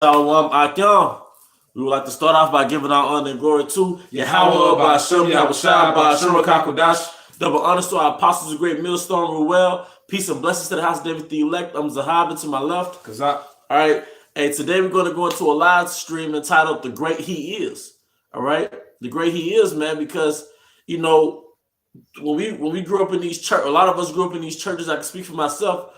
Shalom Akim. We would like to start off by giving our honor and glory to Yahawah, by Shem, Yahweh, by Shem, Kakodash. Double honors to our apostles, the great millstone, Ruel. Peace and blessings to the house of David the elect. I'm Zahab to my left. All right. Hey, today we're going to go into a live stream entitled The Great He Is. All right. The Great He Is, man, because, you know, when we grew up in these churches, a lot of us grew up in these churches, I can speak for myself,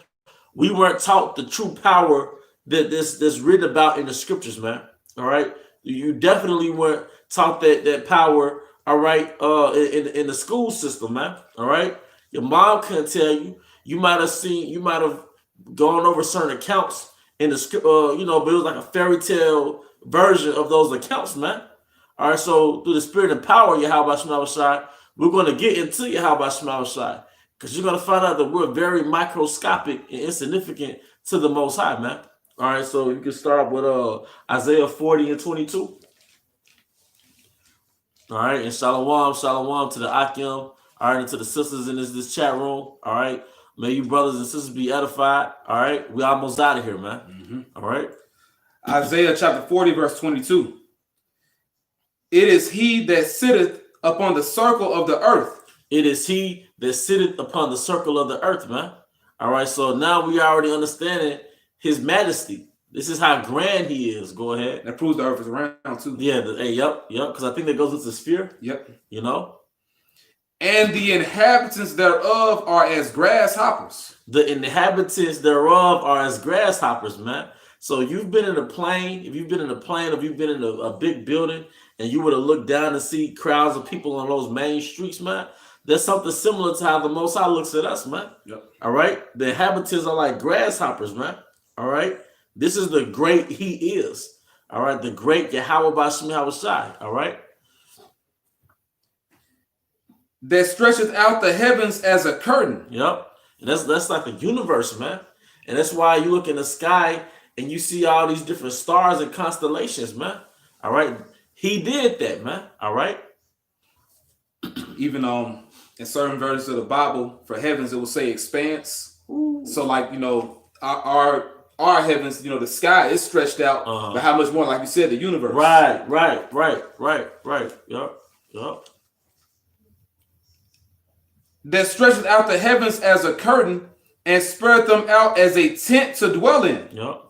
we weren't taught the true power that that's written about in the scriptures, man. All right. You definitely weren't taught that power, all right, in the school system, man. All right. Your mom couldn't tell you. You might have gone over certain accounts in the script, you know, but it was like a fairy tale version of those accounts, man. All right, so through the spirit and power of Yahawah Shema Shai, we're going to get into Yahawah Shema Shai, because you're going to find out that we're very microscopic and insignificant to the Most High, man. All right, so you can start with Isaiah 40 and 22. All right, and shalom to the Akim. All right, and to the sisters in this chat room. All right, may you brothers and sisters be edified. All right, we almost out of here, man. All right. Isaiah chapter 40, verse 22. It is he that sitteth upon the circle of the earth. It is he that sitteth upon the circle of the earth, man. All right, so now we already understanding his majesty. This is how grand he is. Go ahead. That proves the earth is round too. Yeah, yep, because I think that goes into the sphere. Yep. You know? And the inhabitants thereof are as grasshoppers. The inhabitants thereof are as grasshoppers, man. So you've been in a plane, if you've been in a plane, if you've been in a big building, and you would have looked down and see crowds of people on those main streets, man, there's something similar to how the Most High looks at us, man. Yep. All right? The inhabitants are like grasshoppers, man. All right? This is the great he is. All right? The great Yahawah by Shem Yahweh. All right? That stretcheth out the heavens as a curtain. Yep. And that's like the universe, man. And that's why you look in the sky and you see all these different stars and constellations, man. All right? He did that, man. All right? Even in certain versions of the Bible, for heavens, it will say expanse. Ooh. So, like, you know, our heavens, you know, the sky is stretched out, but how much more, like you said, the universe. Right. Yep. That stretcheth out the heavens as a curtain and spread them out as a tent to dwell in. Yep.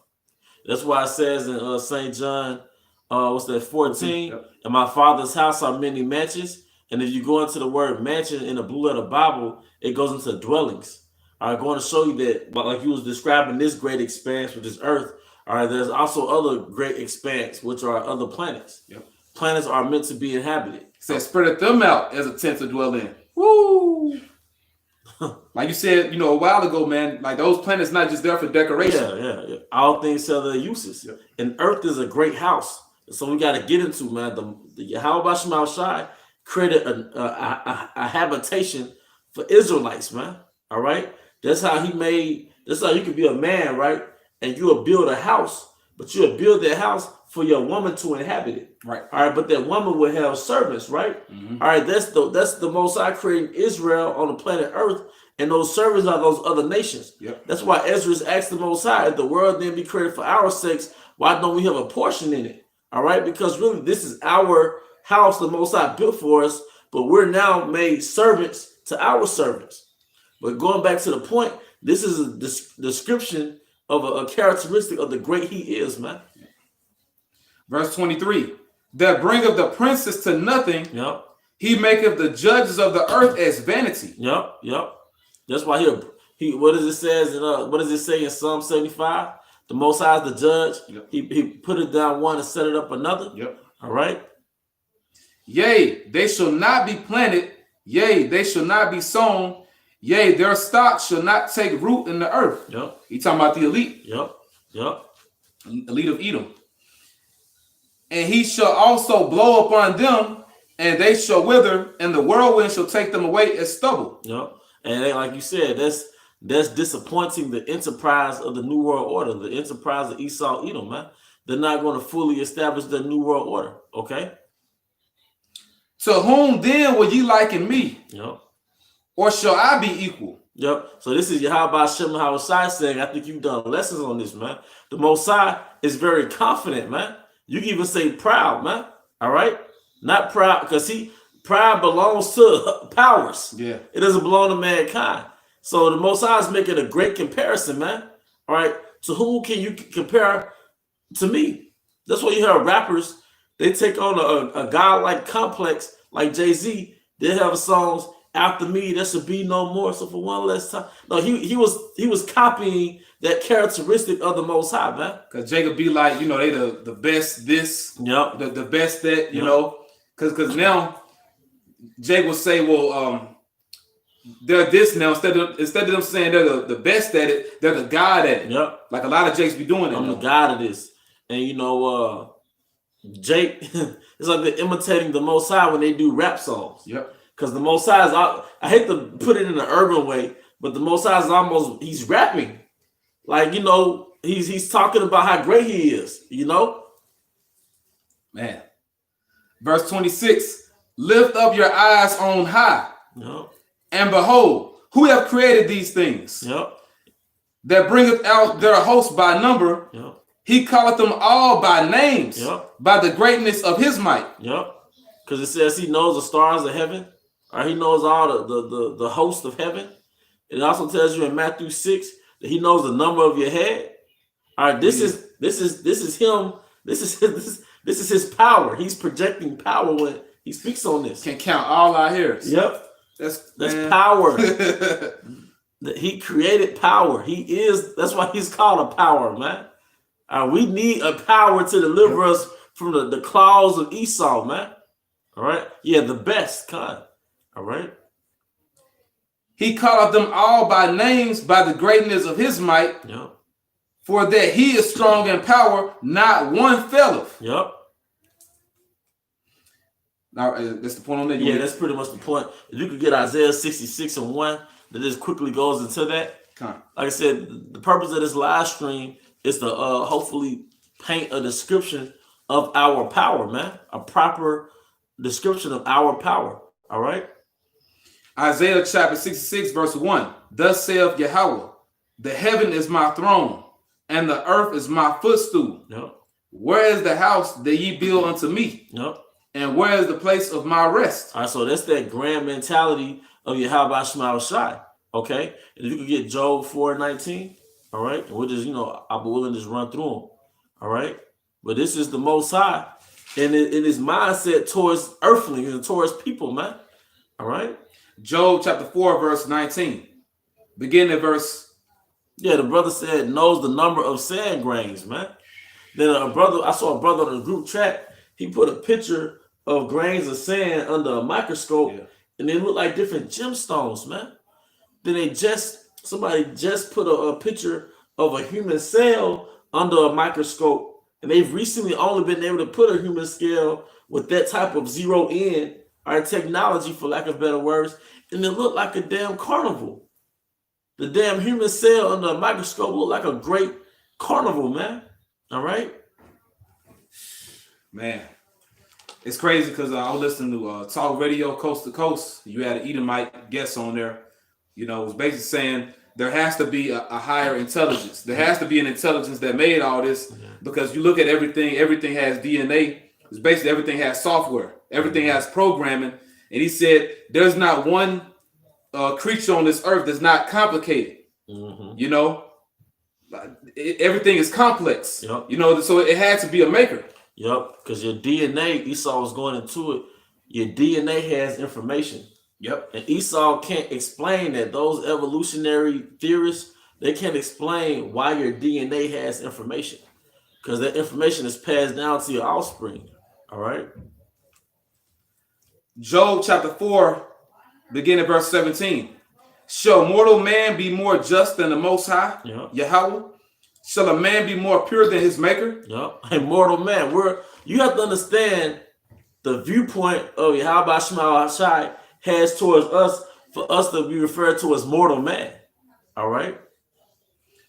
That's why it says in St. John, 14, yep. In my Father's house are many mansions. And if you go into the word mansion in the blue letter Bible, it goes into dwellings. I'm going to show you that, but like you was describing this great expanse with this earth, all right, there's also other great expanse, which are other planets. Yep. Planets are meant to be inhabited. It says, spread them out as a tent to dwell in. Woo! Like you said, you know, a while ago, man, like those planets not just there for decoration. Yeah. All things have their uses. Yep. And earth is a great house. So we got to get into, man, the Yahawah Shema Shai created a habitation for Israelites, man. All right. That's how you could be a man, right? And you'll build a house, but you'll build that house for your woman to inhabit it. Right. All right. But that woman will have servants, right? All right. That's the Most High creating Israel on the planet Earth, and those servants are those other nations. Yep. That's why Ezra asked the Most High, if the world then be created for our sakes, why don't we have a portion in it? All right. Because really, this is our house the Most High built for us, but we're now made servants to our servants. But going back to the point, this is a description of a characteristic of the great he is, man. Verse 23, that bringeth the princes to nothing. Yep. He maketh the judges of the earth as vanity. Yep. That's why he what does it say in Psalm 75? The Most High is the judge. Yep. He put it down one and set it up another. Yep. All right. Yea, they shall not be planted. Yea, they shall not be sown. Yea, their stock shall not take root in the earth. Yep. He talking about the elite. Yep. Elite of Edom. And he shall also blow upon them, and they shall wither, and the whirlwind shall take them away as stubble. Yep. And like you said, that's disappointing the enterprise of the New World Order, the enterprise of Esau, Edom, man. They're not going to fully establish the New World Order. Okay. To whom then will ye liken me? Yep. Or shall I be equal? Yep. So this is Yahawah Shem Yahweh saying, I think you've done lessons on this, man. The Most High is very confident, man. You can even say proud, man. All right? Not proud, because pride belongs to powers. Yeah. It doesn't belong to mankind. So the Most High is making a great comparison, man. All right? So who can you compare to me? That's why you hear rappers, they take on a godlike complex like Jay-Z. They have songs, after me, there should be no more. So for one last time. No, he was copying that characteristic of the Most High, man. Because Jacob be like, you know, they the best this, Yep. the best that, you know. Because now Jake will say, well, they're this now. Instead of them saying they're the best at it, they're the God at it. Yep. Like a lot of Jakes be doing it. I'm the God of this. And you know, Jake, it's like they're imitating the Most High when they do rap songs. Yep. Because the Most High is, I hate to put it in an urban way, but the Most High is he's rapping. Like, you know, he's talking about how great he is, you know? Man. Verse 26, lift up your eyes on high, Yep. and behold, who have created these things? Yep. That bringeth out their host by number. Yep. He calleth them all by names, Yep. by the greatness of his might. Yep. Because it says he knows the stars of heaven. Or he knows all the host of heaven. It also tells you in Matthew 6 that he knows the number of your head. All right, this is him. This is his power. He's projecting power when he speaks on this. Can count all our hairs. Yep. That's power. He created power. That's why he's called a power, man. We need a power to deliver us from the claws of Esau, man. All right. Yeah, the best kind. All right. He calleth them all by names, by the greatness of his might. Yep. For that he is strong in power, not one faileth. Yep. Now, that's the point on that. Yeah, that's pretty much the point. If you could get Isaiah 66:1, that just quickly goes into that. Like I said, the purpose of this live stream is to hopefully paint a description of our power, man. A proper description of our power. All right. Isaiah chapter 66, verse 1. Thus saith Yahawah, the heaven is my throne, and the earth is my footstool. Yep. Where is the house that ye build unto me? Yep. And where is the place of my rest? All right, so that's that grand mentality of Yahawah Shema Shai. Okay. And if you could get Job 4:19, all right, and we'll just, I'll be willing to just run through them. All right. But this is the Most High, and in his mindset towards earthlings and towards people, man. All right. Job chapter 4, verse 19. Begin at verse. Yeah, the brother said knows the number of sand grains, man. Then I saw a brother on the group chat. He put a picture of grains of sand under a microscope, and they look like different gemstones, man. Then somebody just put a picture of a human cell under a microscope, and they've recently only been able to put a human scale with that type of zero in our technology, for lack of better words, and it looked like a damn carnival. The damn human cell under a microscope looked like a great carnival, man. All right? Man, it's crazy because I was listening to Talk Radio Coast to Coast. You had an Edomite guest on there. It was basically saying there has to be a higher intelligence. There has to be an intelligence that made all this, because you look at everything has DNA. It's basically everything has software. Everything has programming. And he said there's not one creature on this earth that's not complicated. Mm-hmm. Everything is complex. Yep. So it had to be a maker. Yep, because your DNA, Esau was going into it, your DNA has information. Yep. And Esau can't explain that. Those evolutionary theorists, they can't explain why your DNA has information, because that information is passed down to your offspring. All right. Job chapter 4, beginning at verse 17. Shall mortal man be more just than the Most High, Yahawah? Shall a man be more pure than his maker? Yep. A mortal man. You have to understand the viewpoint of Yahawah Shema Shai has towards us, for us to be referred to as mortal man. All right.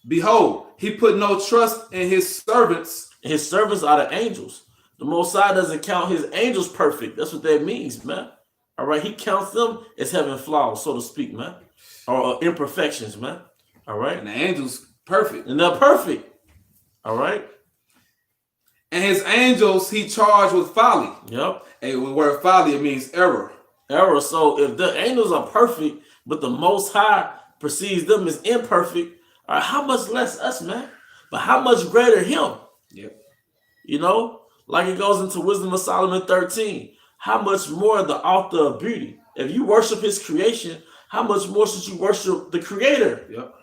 Behold, he put no trust in his servants. His servants are the angels. The Most High doesn't count his angels perfect. That's what that means, man. All right. He counts them as having flaws, so to speak, man, or imperfections, man. All right. And the angels perfect. And they're perfect. All right. And his angels he charged with folly. Yep. And the word folly, it means error. Error. So if the angels are perfect, but the Most High perceives them as imperfect, all right, how much less us, man? But how much greater him? Yep. You know, like it goes into Wisdom of Solomon 13. How much more the author of beauty? If you worship his creation, how much more should you worship the creator? Yep.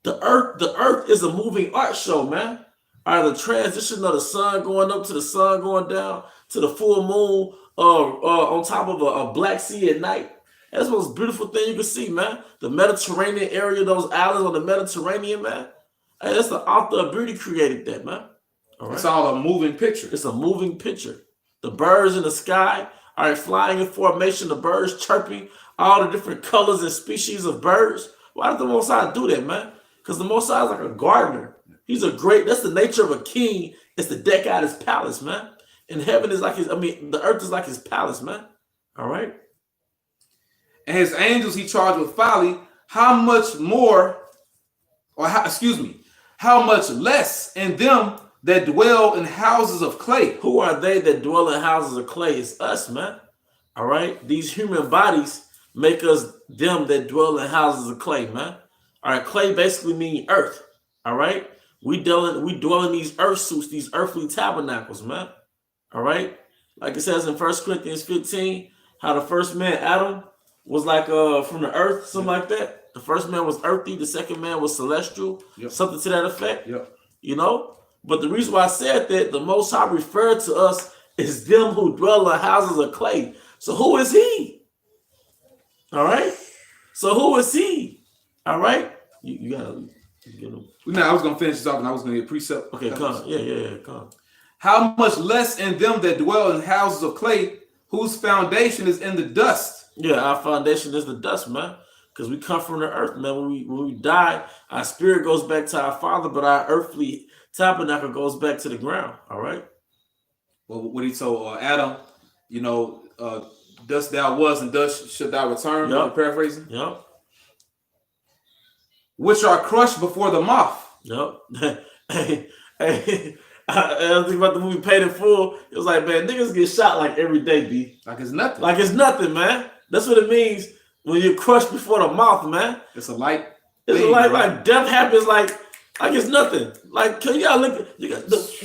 The earth is a moving art show, man. All right, the transition of the sun going up to the sun going down to the full moon on top of a Black Sea at night. That's the most beautiful thing you can see, man. The Mediterranean area, those islands on the Mediterranean, man. Hey, that's the author of beauty created that, man. All right. It's all a moving picture. It's a moving picture. The birds in the sky, all right, flying in formation, the birds chirping, all the different colors and species of birds. Why did the Most High do that, man? Because the Most High is like a gardener. He's a great, that's the nature of a king, is to deck out his palace, man. And heaven is like the earth is like his palace, man. All right. And his angels he charged with folly. How much more, how much less in them that dwell in houses of clay? Who are they that dwell in houses of clay? It's us, man. All right. These human bodies make us them that dwell in houses of clay, man. All right. Clay basically means earth. All right. We dwell in these earth suits, these earthly tabernacles, man. All right. Like it says in 1 Corinthians 15, how the first man, Adam, was like from the earth, something like that. The first man was earthy, the second man was celestial, something to that effect. You know? But the reason why I said that, the Most High referred to us as them who dwell in houses of clay. So who is he? All right? So who is he? All right? You gotta get him. No, I was gonna finish this off and I was gonna get precept. Okay, come on. Yeah, come on. How much less in them that dwell in houses of clay, whose foundation is in the dust? Yeah, our foundation is the dust, man. Because we come from the earth, man. When we die, our spirit goes back to our Father, but our earthly tabernacle goes back to the ground. All right. Well, what he told Adam, you know, dust thou was and dust should thou return. Yep. Paraphrasing. Yep. Which are crushed before the moth. Yep. hey, I was thinking about the movie Paid in Full. It was like, man, niggas get shot like every day, B. Like it's nothing. Like it's nothing, man. That's what it means when you're crushed before the mouth, man. It's a light. It's thing, a light, right? like death happens like it's nothing. Like, you gotta look,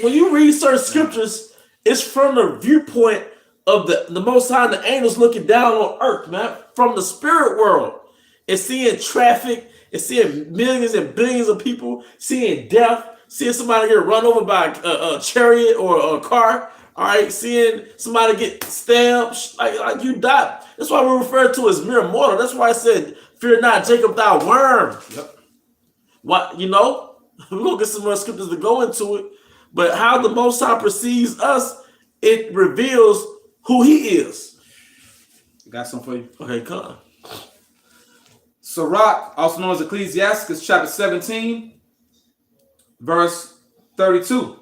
when you read certain scriptures, it's from the viewpoint of the Most High and the angels looking down on earth, man, from the spirit world. It's seeing traffic, it's seeing millions and billions of people, seeing death, seeing somebody get run over by a chariot or a car. All right, seeing somebody get stabbed, like you die. That's why we refer to as mere mortal. That's why I said, "Fear not, Jacob, thou worm." Yep. What, you know? We're gonna get some more scriptures to go into it, but how the Most High perceives us, it reveals who He is. Got some for you. Okay, come on. Sirach, also known as Ecclesiasticus, chapter 17, verse 32.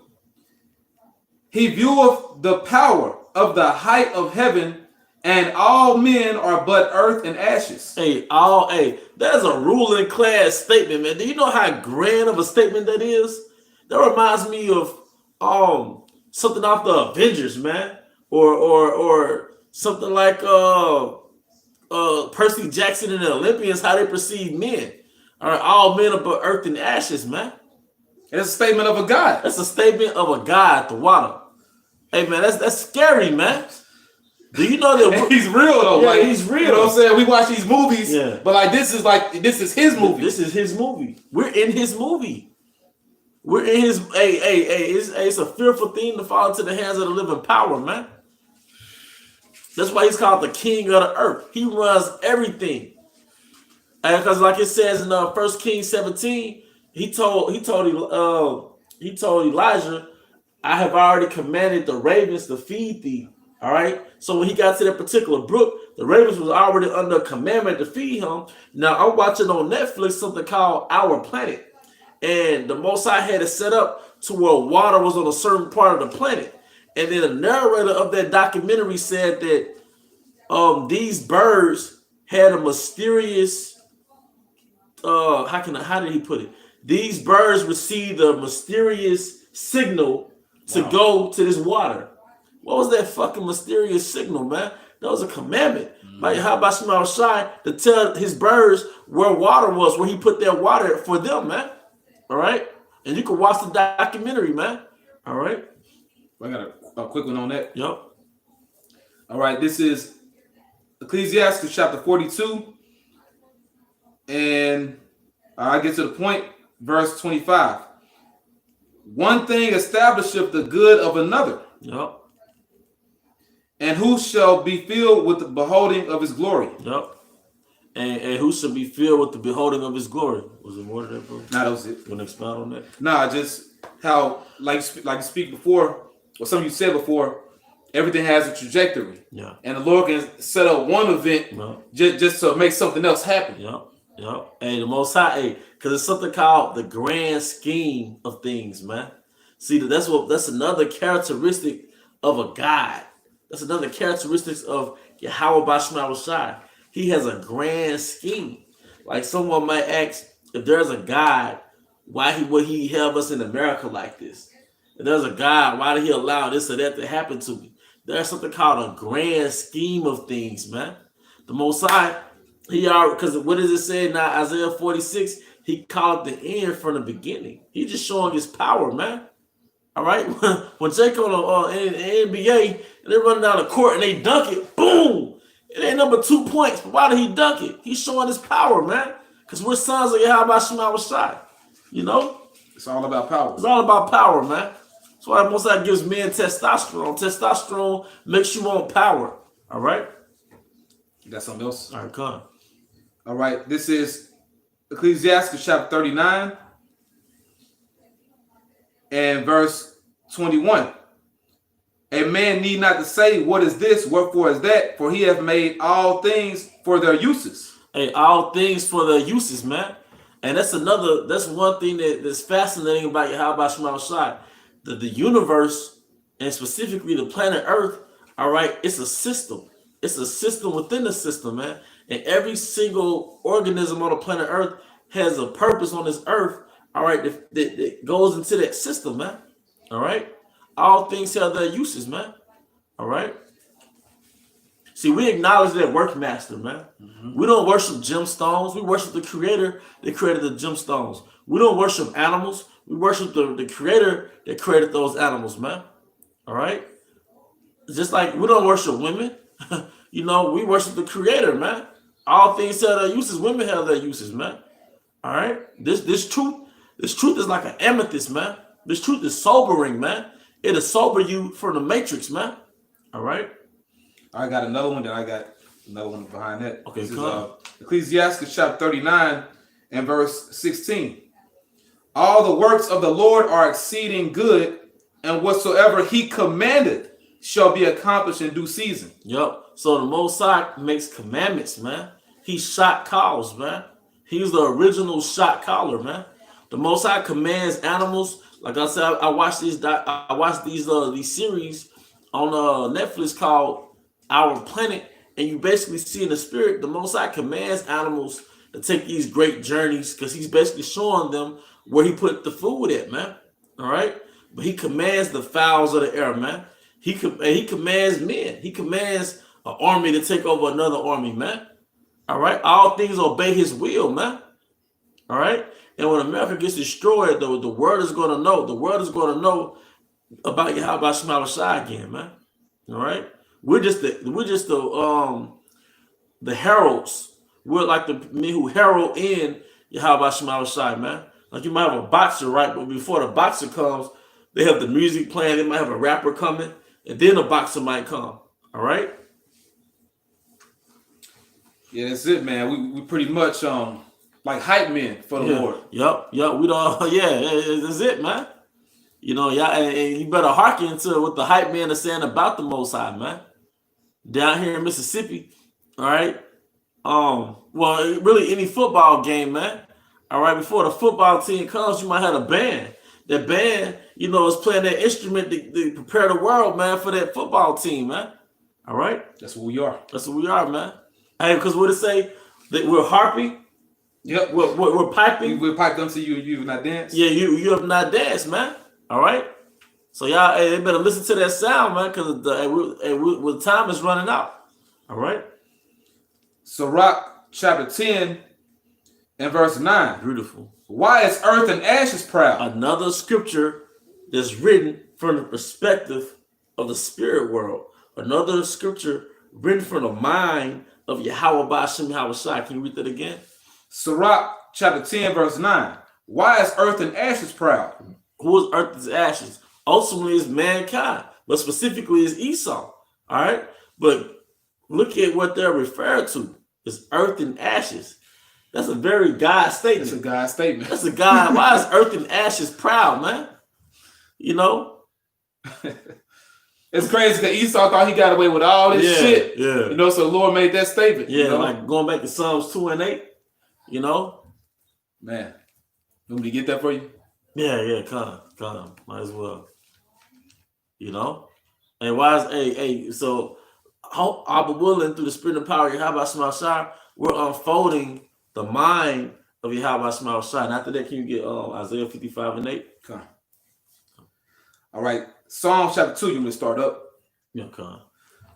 He vieweth the power of the height of heaven, and all men are but earth and ashes. That's a ruling class statement, man. Do you know how grand of a statement that is? That reminds me of something off the Avengers, man, or something like Percy Jackson and the Olympians, how they perceive men. All men are but earth and ashes, man. It's a statement of a God. That's a statement of a God, the water. Hey, man, that's scary, man. Do you know that he's real though? Yeah, like, he's real. You know what I'm saying? We watch these movies, yeah, but this is his movie. This is his movie. We're in his movie. We're in his. It's a fearful thing to fall into the hands of the living power, man. That's why he's called the king of the earth. He runs everything. And because, like it says in 1 Kings 17, he told Elijah, "I have already commanded the ravens to feed thee." All right. So when he got to that particular brook, the ravens was already under commandment to feed him. Now I'm watching on Netflix something called Our Planet, and the Most High had it set up to where water was on a certain part of the planet. And then the narrator of that documentary said that these birds had a mysterious how did he put it? These birds received a mysterious signal to go to this water. What was that fucking mysterious signal, man? That was a commandment. Like, how about Shema Shai to tell his birds where water was, where he put their water for them, man? All right? And you can watch the documentary, man. All right? I got a quick one on that. Yep. All right, this is Ecclesiastes chapter 42. And I get to the point, verse 25. One thing establisheth the good of another. Yep. And who shall be filled with the beholding of his glory? Yep. And who shall be filled with the beholding of his glory? Was there more to that, bro? Nah, that was it. You want to expound on that? Nah, just how, like you speak before, or some of you said before, everything has a trajectory. Yeah. And the Lord can set up one event just to make something else happen. Yep. Yep. Hey, the Most High, because it's something called the grand scheme of things, man. See, that's another characteristic of a God. That's another characteristic of Yahawah Bashma Shai. He has a grand scheme. Like someone might ask, if there's a God, why would he have us in America like this? If there's a God, why did he allow this or that to happen to me? There's something called a grand scheme of things, man. The Most High, because what does it say in Isaiah 46? He called the end from the beginning. He's just showing his power, man. All right? When Jake on the NBA, and they run down the court and they dunk it, boom! It ain't number 2 points, but why did he dunk it? He's showing his power, man. Because we're sons of Yahawah Shema Shai. You know? It's all about power. It's all about power, man. That's why the Most High gives men testosterone. Testosterone makes you want power. All right? You got something else? All right, come on. All right, this is Ecclesiastes chapter 39 and verse 21. A man need not to say, what is this, wherefore is that, for he hath made all things for their uses. Hey, all things for their uses, man. And that's one thing that's fascinating about Yahawah Shema Shai. The universe, and specifically the planet Earth, all right, it's a system. It's a system within the system, man. And every single organism on the planet Earth has a purpose on this earth, all right, that goes into that system, man. All right? All things have their uses, man. All right? See, we acknowledge that workmaster, man. We don't worship gemstones. We worship the creator that created the gemstones. We don't worship animals. We worship the creator that created those animals, man. All right? Just like we don't worship women. You know, we worship the creator, man. All things have their uses. Women have their uses, man. All right? This truth is like an amethyst, man. This truth is sobering, man. It'll sober you from the matrix, man. All right? I got another one, then I got another one behind that. Okay, this come. is Ecclesiastes chapter 39 and verse 16. All the works of the Lord are exceeding good, and whatsoever he commanded shall be accomplished in due season. Yep. So the Most High makes commandments, man. He shot calls, man. He's the original shot caller, man. The Most High commands animals. Like I said, I watched these series on Netflix called Our Planet, and you basically see in the spirit the Most High commands animals to take these great journeys because he's basically showing them where he put the food at, man. All right, but he commands the fowls of the air, man. He commands men. He commands an army to take over another army, man. All right, all things obey his will, man. All right, and when America gets destroyed, though, the world is going to know. The world is going to know about Yahawah Shema Shai again, man. All right, we're just the heralds. We're like the men who herald in Yahawah Shema Shai, man. Like you might have a boxer, right? But before the boxer comes, they have the music playing. They might have a rapper coming, and then the boxer might come. All right. Yeah, that's it, man. We pretty much like hype men for the Lord. Yep. We don't. Yeah, that's it, man. You know, y'all, and you better hearken to what the hype men are saying about the Most High, man. Down here in Mississippi, all right. Well, really any football game, man. All right, before the football team comes, you might have a band. That band, you know, is playing that instrument to prepare the world, man, for that football team, man. All right? That's what we are. That's what we are, man. Hey, because what it say? That we're harping. Yep. We're piping. We're piped unto you, you have not danced. Yeah, you have not danced, man. All right? So y'all, hey, they better listen to that sound, man, because the time is running out. All right. Sirach chapter 10 and verse 9. Beautiful. Why is earth and ashes proud? Another scripture that's written from the perspective of the spirit world. Another scripture written from the mind of Yahawah Ba'ashem Yahawashi. Can you read that again? Sirach chapter 10 verse 9. Why is earth and ashes proud? Who is earth and ashes? Ultimately is mankind, but specifically is Esau. All right. But look at what they're referred to. It's earth and ashes. That's a very God statement. That's a God statement. That's a God. Why is earth and ashes proud, man? You know? It's crazy that Esau thought he got away with all this shit. Yeah. You know, so the Lord made that statement. Yeah, you know? like going back to Psalms 2 and 8, you know? Man. You want me to get that for you? Yeah, come. Might as well. You know? And why is so I'll be willing through the spirit and power of Yahawah Shemashai, we're unfolding the mind of Yahawah Shemashai. And after that, can you get Isaiah 55 and 8? Come. All right. Psalm chapter 2, you want me to start up? Yeah, come.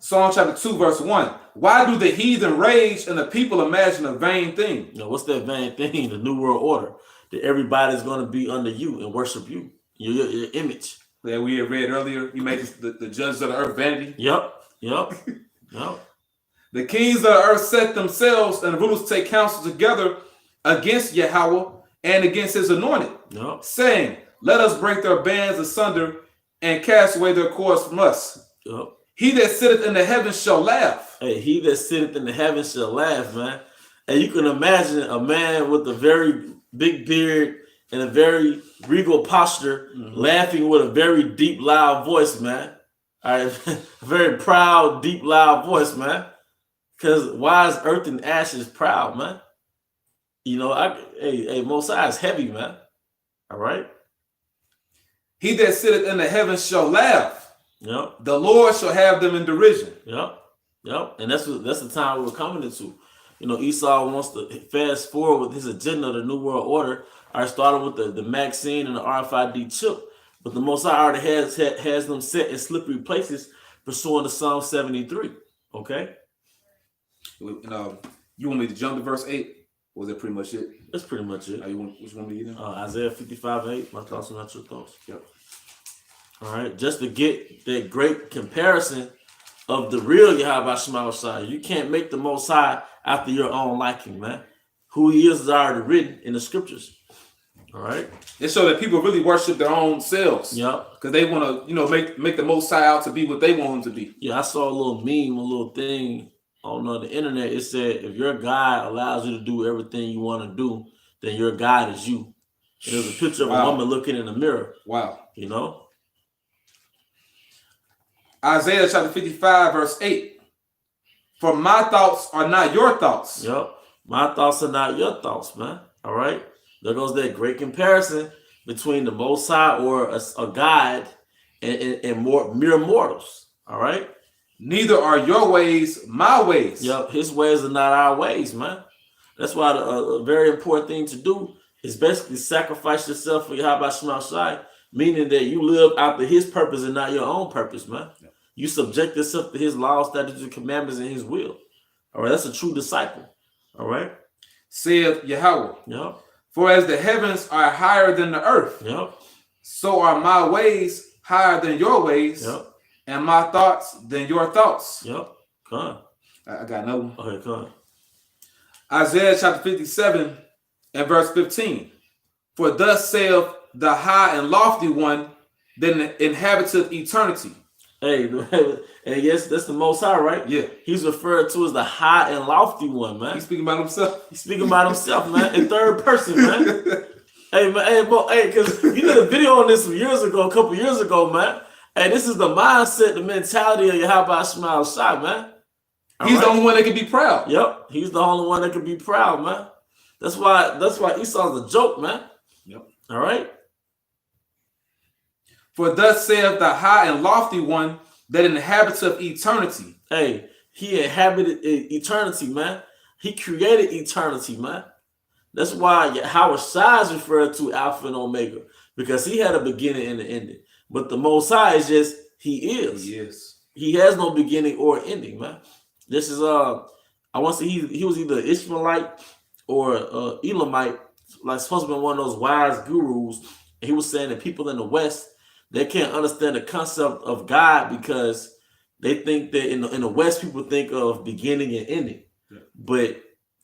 Psalm chapter 2, verse 1. Why do the heathen rage and the people imagine a vain thing? You know, what's that vain thing? The New World Order. That everybody's going to be under you and worship you, your image. That we had read earlier. You made the judges of the earth vanity. Yep. The kings of the earth set themselves and the rulers take counsel together against Yahawah and against his anointed, saying, let us break their bands asunder and cast away their cords from us. Yep. He that sitteth in the heavens shall laugh. Hey, he that sitteth in the heavens shall laugh, man. And you can imagine a man with a very big beard and a very regal posture, laughing with a very deep, loud voice, man. All right, very proud, deep, loud voice, man. Because why is earth and ashes proud, man? You know, Most High is heavy, man. All right. He that sitteth in the heavens shall laugh. Yep. The Lord shall have them in derision. Yep. And that's the time we're coming into. You know, Esau wants to fast forward with his agenda, the New World Order. I started with the Maxine and the RFID chip, but the Most High already has them set in slippery places, pursuing the Psalm 73. Okay. You want me to jump to verse 8? Or was that pretty much it? That's pretty much it. Which one do you get in? Isaiah 55 and 8. My thoughts are not your thoughts. Yep. All right. Just to get that great comparison of the real Yahawah Shemashai. You can't make the Most High after your own liking, man. Who he is already written in the scriptures. All right. It shows that people really worship their own selves. Yep. Because they want to, make the Most High out to be what they want him to be. Yeah, I saw a little meme, a little thing on the internet. It said, if your God allows you to do everything you want to do, then your God is you. And there's a picture of a woman looking in the mirror. Wow. You know? Isaiah chapter 55, verse 8. For my thoughts are not your thoughts. Yep. My thoughts are not your thoughts, man. All right. There goes that great comparison between the Most High or a God and more mere mortals. All right. Neither are your ways my ways. Yep. His ways are not our ways, man. That's why a very important thing to do is basically sacrifice yourself for Yahawah Shemashai, meaning that you live after his purpose and not your own purpose, man. Yep. You subject yourself to his laws, statutes, and commandments and his will. All right. That's a true disciple. All right. Saith Yahawah. Yep. For as the heavens are higher than the earth, so are my ways higher than your ways, and my thoughts than your thoughts. Yep. Come on. I got another one. Okay, come on. Isaiah chapter 57 and verse 15. For thus saith the high and lofty one that inhabiteth eternity. Hey, and yes, that's the Most High, right? Yeah. He's referred to as the high and lofty one, man. He's speaking about himself. He's speaking about himself, man, in third person, man. Hey, man, because you did a video on this a couple years ago, man. Hey, this is the mindset, the mentality of Yahawah Shemashai, man. He's the only one that can be proud. Yep, he's the only one that can be proud, man. That's why Esau's a joke, man. Yep. All right. For thus saith the high and lofty one that inhabiteth eternity. Hey, he inhabited eternity, man. He created eternity, man. That's why Yahawah Shai is referred to Alpha and Omega, because he had a beginning and an ending. But the Most High is just He is. He is. He has no beginning or ending, man. This is I want to say he was either Ishmaelite or Elamite, like supposed to be one of those wise gurus. And he was saying that people in the West, they can't understand the concept of God because they think that in the West people think of beginning and ending. Yeah. But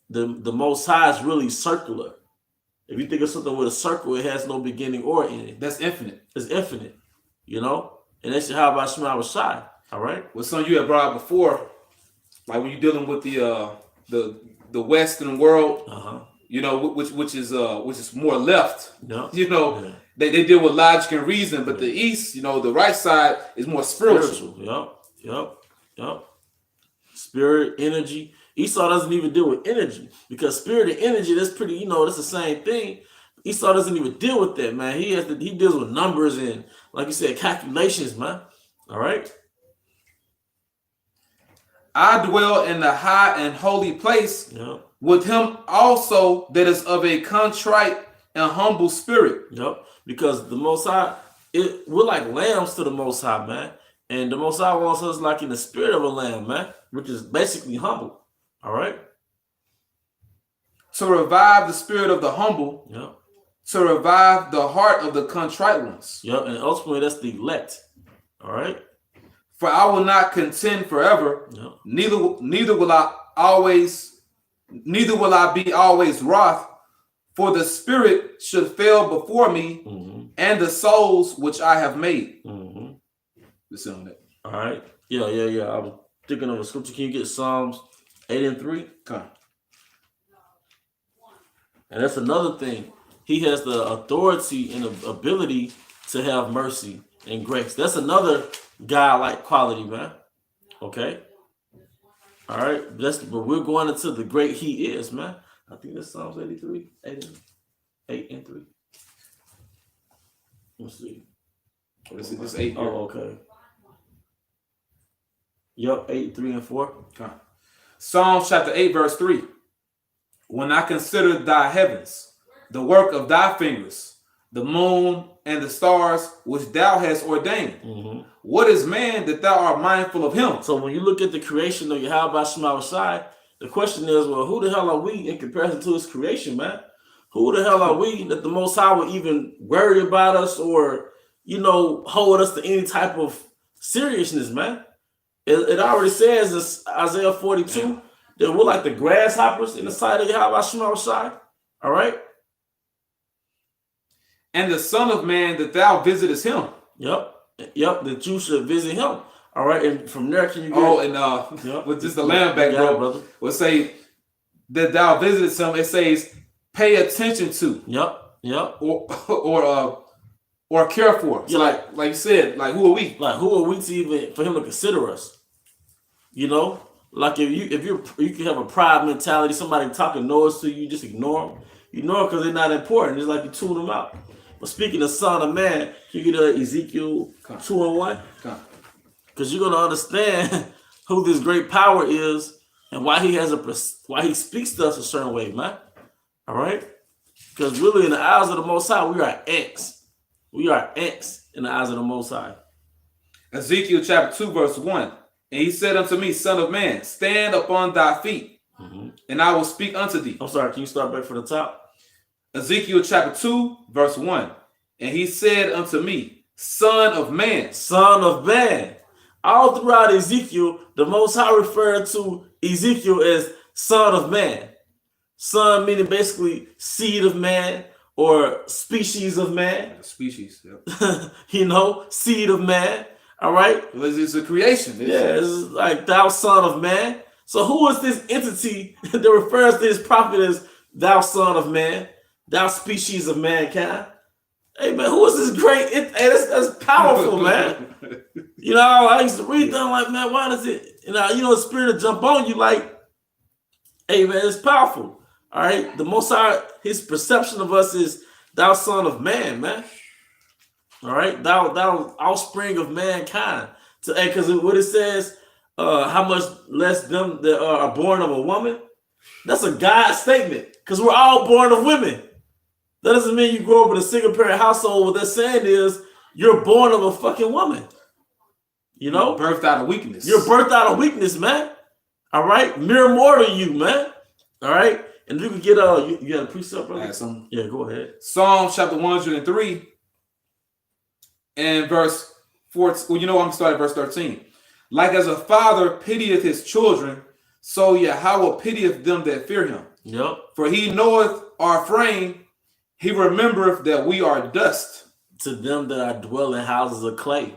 the Most High is really circular. If you think of something with a circle, it has no beginning or ending. That's infinite. It's infinite, you know? And that's Yahawah Shema Shai. All right. Well, something you had brought up before, like when you're dealing with the Western world, you know, which is more left. Yeah. You know, they deal with logic and reason, but the East, you know, the right side is more spiritual. Yep. Spirit, energy. Esau doesn't even deal with energy because spirit and energy, that's pretty, you know, that's the same thing. Esau doesn't even deal with that, man. He deals with numbers and, like you said, calculations, man. All right. I dwell in the high and holy place with him also that is of a contrite and humble spirit. Yep. Because the Most High, we're like lambs to the Most High, man. And the Most High wants us like in the spirit of a lamb, man, which is basically humble. All right. To revive the spirit of the humble. Yep. To revive the heart of the contrite ones. Yep. And ultimately, that's the elect. All right. For I will not contend forever. Yep. Neither will I be always wroth. For the spirit should fail before me, and the souls which I have made. Listen on that. All right. Yeah. I was thinking of a scripture. Can you get Psalms 8 and 3? Okay. And that's another thing. He has the authority and the ability to have mercy and grace. That's another God-like quality, man. Okay. All right. But we're going into the great He is, man. I think that's Psalms 83, 8 and 3. Let's see. This is 8. Oh, okay. Yep, 8, 3, and 4. Okay. Psalms chapter 8, verse 3. When I consider thy heavens, the work of thy fingers, the moon and the stars which thou hast ordained. What is man that thou art mindful of him? So when you look at the creation of Yahawah Shema Shai, the question is, well, who the hell are we in comparison to his creation, man? Who the hell are we that the Most High would even worry about us or, you know, hold us to any type of seriousness, man? It already says in Isaiah 42 that we're like the grasshoppers in the sight of Yahawah Shema Shai. All right? And the Son of Man that thou visitest him. Yep, that you should visit him. All right, and from there can you get with just the lamb back, bro. We'll say that thou visitest him, it says pay attention to. Yep. Or care for. So like you said, like who are we? Like who are we to even for him to consider us? You know? Like if you can have a pride mentality, somebody talking noise to you, just ignore them. Ignore them because they're not important. It's like you tune them out. But speaking of Son of Man, can you get Ezekiel 2 and 1? Because you're gonna understand who this great power is and why he speaks to us a certain way, man. All right? Because really, in the eyes of the Most High, we are ants. We are ants in the eyes of the Most High. Ezekiel chapter 2, verse 1. And he said unto me, Son of man, stand upon thy feet, and I will speak unto thee. I'm sorry, can you start back from the top? Ezekiel chapter 2, verse 1. And he said unto me, Son of man. Son of man. All throughout Ezekiel, the Most High referred to Ezekiel as Son of man. Son meaning basically seed of man or species of man. Species, yeah. You know, seed of man. All right? It's a creation. It's like thou son of man. So who is this entity that refers to his prophet as thou son of man, thou species of mankind? Hey, man, who is this great? Hey, that's powerful, man. You know, I used to read them like, man, why does it, you know, the spirit will jump on you like, hey, man, it's powerful. All right? The Most High, his perception of us is thou son of man, man. All right? Thou offspring of mankind. Because what it says, how much less them that are born of a woman, that's a God statement. Because we're all born of women. That doesn't mean you grow up in a single parent household. What they're saying is You're born of a fucking woman. You know? Birthed out of weakness. You're birthed out of weakness, man. All right? Mere mortal you, man. All right? And you can get you got a precept, brother? Yeah, go ahead. Psalm chapter 103 and verse 14. Well, you know, I'm going to start at verse 13. Like as a father pitieth his children, so Yahawah pitieth them that fear him. Yep. For he knoweth our frame, he remembereth that we are dust. To them that are dwell in houses of clay.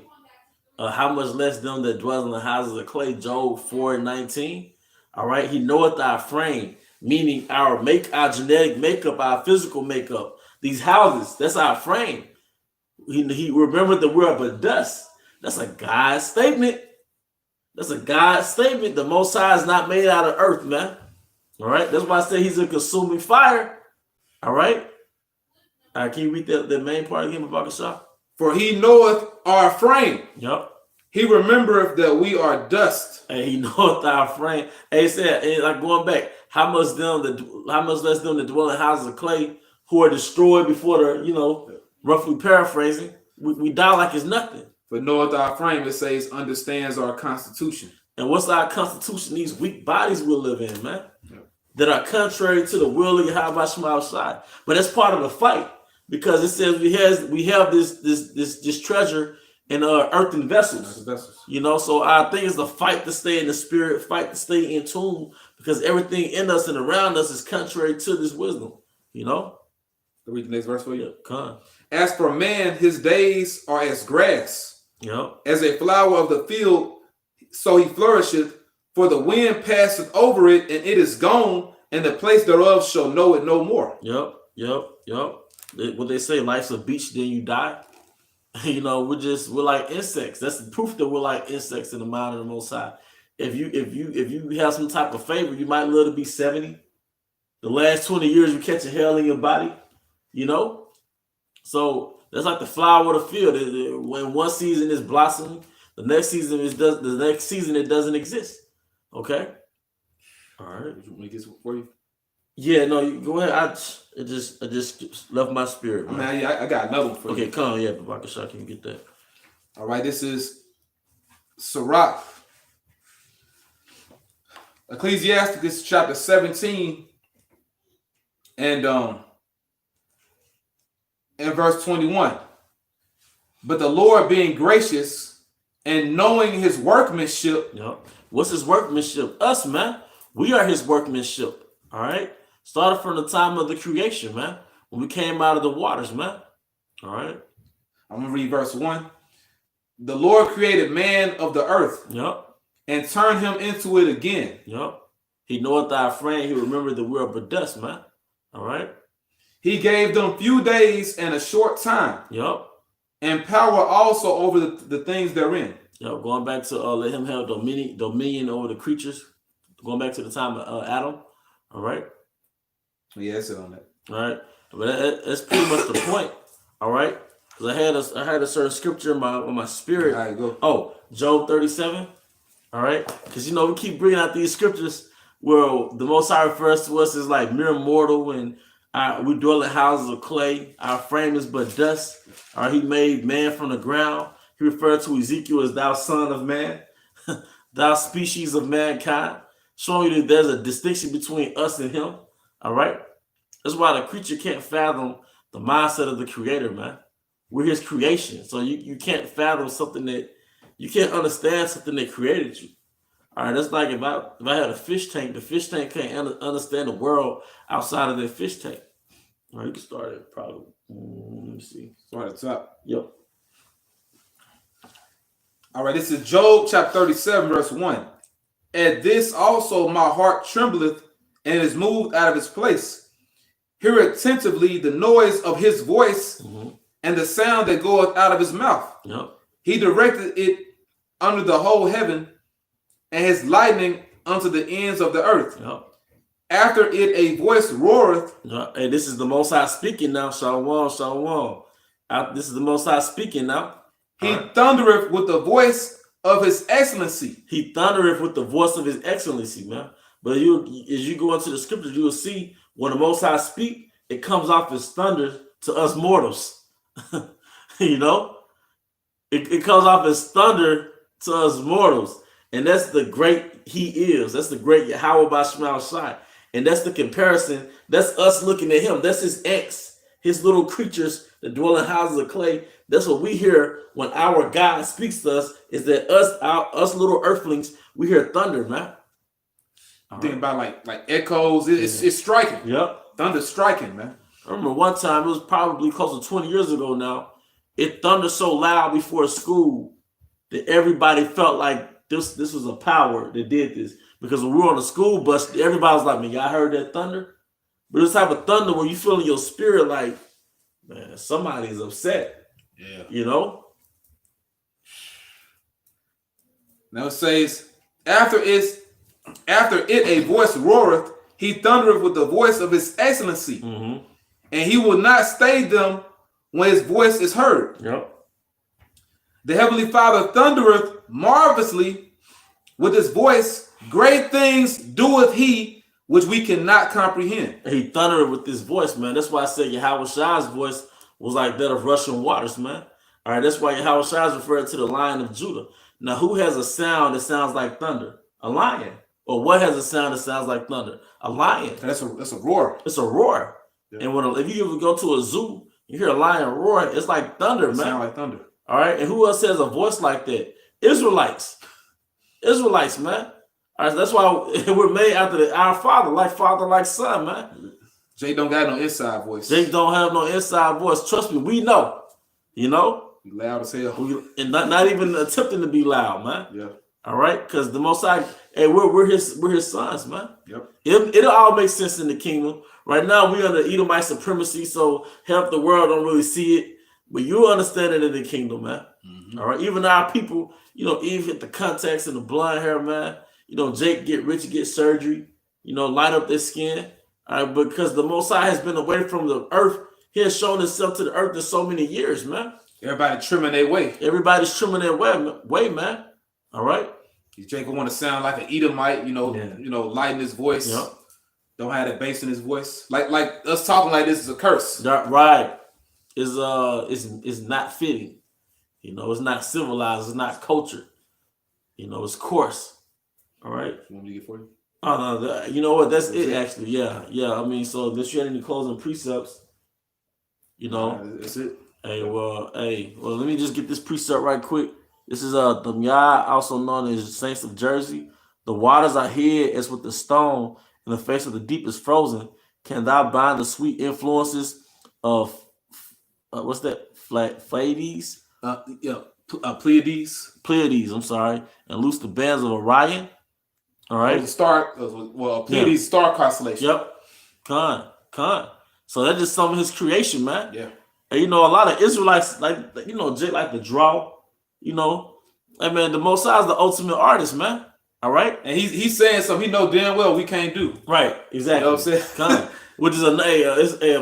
How much less them that dwell in the houses of clay? Job 4:19. All right. He knoweth our frame, meaning our genetic makeup, our physical makeup. These houses, that's our frame. He remembered that we're but dust. That's a God statement. That's a God statement. The Most High is not made out of earth, man. All right. That's why I say he's a consuming fire. All right. Can you read the main part again, Babakashah? For he knoweth our frame. Yep. He remembereth that we are dust. And he knoweth our frame. And he said, and like going back, how much less them that dwell in houses of clay who are destroyed before the, roughly paraphrasing, we die like it's nothing. For knoweth our frame, it says, understands our constitution. And what's our constitution? These weak bodies we'll live in, man. Yep. That are contrary to the will of Yahawah outside. But that's part of the fight. Because it says we have this treasure in earthen vessels. So our thing is to fight to stay in the spirit, fight to stay in tune, because everything in us and around us is contrary to this wisdom. Read the next verse for you. Yeah, come on. As for man, his days are as grass. Yep. As a flower of the field, so he flourisheth. For the wind passeth over it, and it is gone, and the place thereof shall know it no more. Yep. What they say, life's a beach, then you die. We're like insects. That's the proof that we're like insects in the mind of the Most High. If you have some type of favor, you might live to be 70. The last 20 years, you catch a hell in your body. So that's like the flower of the field. When one season is blossoming, the next season it doesn't exist. Okay. All right. Did you want to get for you? Yeah, no, you go ahead. I just left my spirit. I got another one for you. Okay, come on, yeah, Babakashah, can you get that? All right, this is Sirach. Ecclesiasticus chapter 17 and verse 21. But the Lord being gracious and knowing his workmanship. Yep. What's his workmanship? Us, man. We are his workmanship. All right. Started from the time of the creation, man. When we came out of the waters, man. All right. I'm going to read verse 1. The Lord created man of the earth. Yep. And turned him into it again. Yep. He knoweth our frame. He remembered that we are but dust, man. All right. He gave them few days and a short time. Yep. And power also over the things therein. Yep. Going back to let him have dominion over the creatures. Going back to the time of Adam. All right. Yeah, that's it on that. All right. But that's pretty much the point. All right. Because I had a certain scripture in my spirit. All right, go. Oh, Job 37. All right. Because, we keep bringing out these scriptures where the Most High refers to us as like mere mortal, and we dwell in houses of clay. Our frame is but dust. All right. He made man from the ground. He referred to Ezekiel as thou son of man, thou species of mankind, showing you that there's a distinction between us and him. All right. That's why the creature can't fathom the mindset of the creator, man. We're his creation. So you can't fathom something you can't understand something that created you. All right. That's like if I had a fish tank, the fish tank can't understand the world outside of their fish tank. All right. You can start it probably. Let me see. Start at the top. Yep. All right. This is Job chapter 37, verse 1. At this also my heart trembleth and is moved out of its place. Hear attentively the noise of his voice and the sound that goeth out of his mouth. Yep. He directed it under the whole heaven, and his lightning unto the ends of the earth. Yep. After it a voice roareth. Hey, this is the Most High speaking now. Shalom, shalom. This is the Most High speaking now. He thundereth with the voice of his excellency. He thundereth with the voice of his excellency, man. But as you go into the scriptures, you will see when the Most High speak, it comes off as thunder to us mortals. It comes off as thunder to us mortals. And that's the great he is. That's the great Yahawah by Shai. And that's the comparison. That's us looking at him. That's his ex, his little creatures that dwell in houses of clay. That's what we hear when our God speaks to us, is that us little earthlings, we hear thunder, man. Think about like echoes. It's striking. Yep. Thunder striking, man. I remember one time, it was probably close to 20 years ago now, it thundered so loud before school that everybody felt like this was a power that did this. Because when we were on the school bus, everybody was like, man, y'all heard that thunder? But this type of thunder where you feel in your spirit like, man, somebody is upset. Yeah. You know? Now it says, after it a voice roareth, he thundereth with the voice of his excellency. Mm-hmm. And he will not stay them when his voice is heard. Yep. The Heavenly Father thundereth marvelously with his voice. Great things doeth he, which we cannot comprehend. He thundered with his voice, man. That's why I said Yahawah Shai's voice was like that of rushing waters, man. All right, that's why Yahawah Shai is referred to the Lion of Judah. Now, who has a sound that sounds like thunder? A lion. Or what has a sound that sounds like thunder? A lion. That's a roar. It's a roar. Yeah. And if you ever go to a zoo, you hear a lion roar, it's like thunder, man. Sound like thunder. All right, and who else has a voice like that? Israelites, man. All right, that's why we're made after our father, like son, man. Jake don't got no inside voice. Jake don't have no inside voice. Trust me, we know. You know, Be loud as hell, and not even attempting to be loud, man. Yeah. All right, because the Most High, hey, we're his sons, man. Yep. It'll all make sense in the kingdom. Right now, we're under Edomite supremacy, so half the world don't really see it. But you understand it in the kingdom, man. Mm-hmm. All right. Even our people, Eve hit the contacts and the blonde hair, man. Jake get rich, get surgery, light up their skin. All right, because the Most High has been away from the earth. He has shown himself to the earth in so many years, man. Everybody trimming their way. Everybody's trimming their way, man. All right. Jake will want to sound like an Edomite, lighten his voice. Yep. Don't have that bass in his voice. Like us talking like this is a curse. Right. Is not fitting. It's not civilized. It's not cultured. It's coarse. All right. You want me to get for you? Oh no, you know what? That's it actually. Yeah. I mean, so if you had any closing precepts, that's it. Well, let me just get this precept right quick. This is the Yah, also known as Saints of Jersey. The waters are hid as with the stone, and the face of the deep is frozen. Can thou bind the sweet influences of what's that? Pleiades? Pleiades, I'm sorry. And loose the bands of Orion. All right. Pleiades star constellation. Yep. Con. So that's just some of his creation, man. Yeah. And a lot of Israelites Jake like to draw. I mean, the Most High is the ultimate artist, man. All right. And he's saying something he know damn well we can't do. Right. Exactly. You know what I'm saying? Which is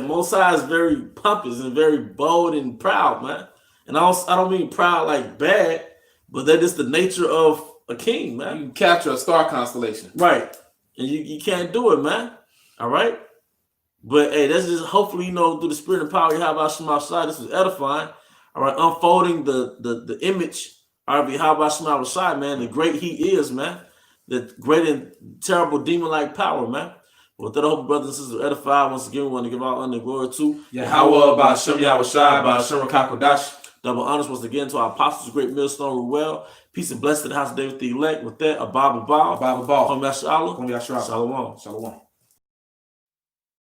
Most High is very pompous and very bold and proud, man. And I don't mean proud like bad, but that is the nature of a king, man. You can capture a star constellation. Right. And you can't do it, man. All right. But hey, that's just hopefully, through the spirit and power you have about Shema Shai, this was edifying. All right, unfolding the image of Yahawah Shema Shai, man, the great he is, man. The great and terrible demon-like power, man. With that, I hope brothers and sisters are edified. Once again, we want to give our honor and glory to Yahawah by Yahweh Shai by Kakodash. Double honors once again to our apostles, great millstone, Ruel. Peace and blessing to the house of David the elect. With that, a Bible bow. A Bible bow. Kom Yashala. Kom Yashala. Shalom. Shalom.